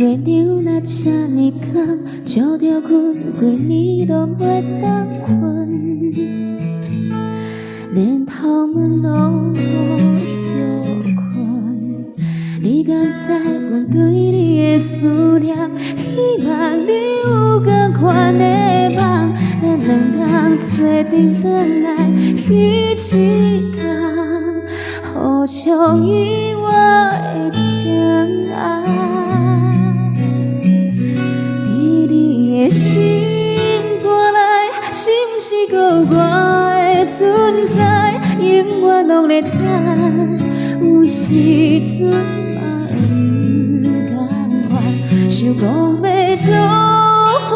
月亮若这呢高，照着阮规暝都袂当困，连头毛拢无休困。你敢知阮对你的思念？希望你有同款的梦，咱两人做阵转来彼一天，互相遗忘的情爱。伫你的心肝内，是毋是还有我的存在？永远拢在等，有时阵嘛不甘愿，想讲要做伙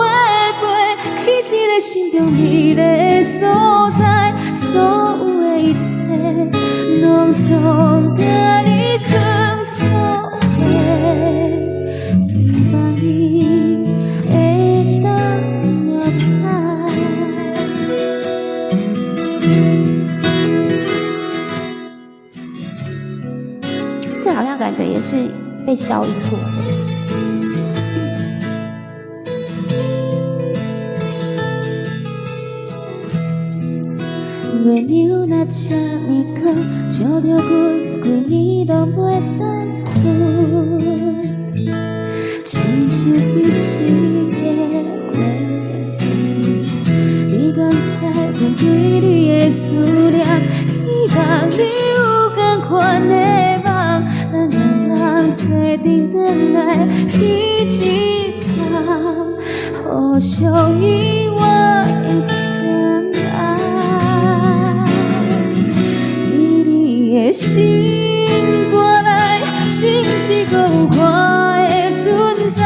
飞去一个心中美丽的所在，所有的一切拢总甲你藏作伙，希望你会当了解。这好像感觉也是被消音过的。月亮若这呢高，照着阮规暝拢袂当困，亲像彼时的花粉。你敢知阮对你的思念？希望你有同款的梦，咱两人做阵转来彼一天，互相遗忘的情爱。的心肝内，是毋是还有我的存在？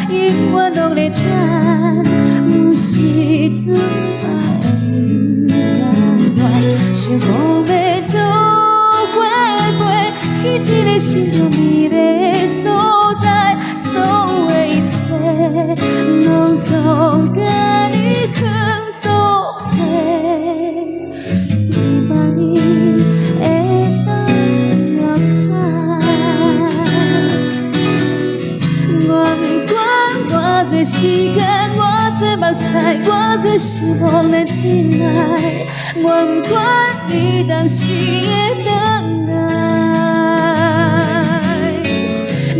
永远拢在等，有时阵嘛不甘愿，想讲要做伙飞去一个心中美丽的所在，所有的一切拢总甲你藏作伙，希望你多时间，偌多目屎，偌多想望咱亲爱，我不管你当时会回来。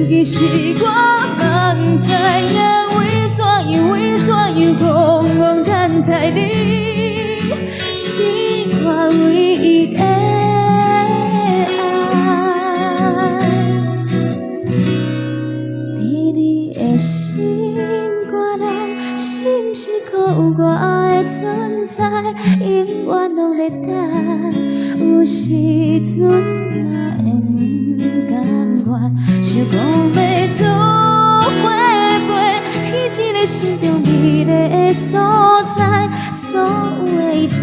其实我嘛不知影，为怎样戆戆等待你，是我唯一的爱。伫你的心是毋是还有我的存在？永远拢在等，有时阵嘛会不甘愿，想讲要做伙飞去一个心中美丽的所在，所有的一切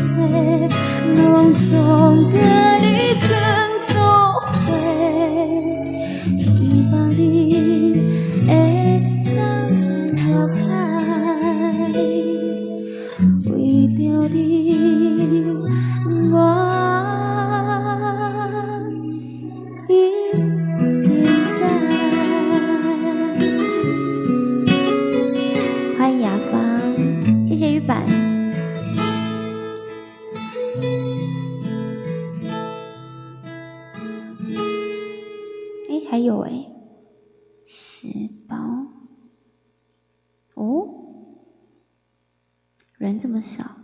拢总甲你藏作伙，希望你会当了解。为着你，我一定等。欢迎雅芳，谢谢玉板。还有10包哦，人这么少。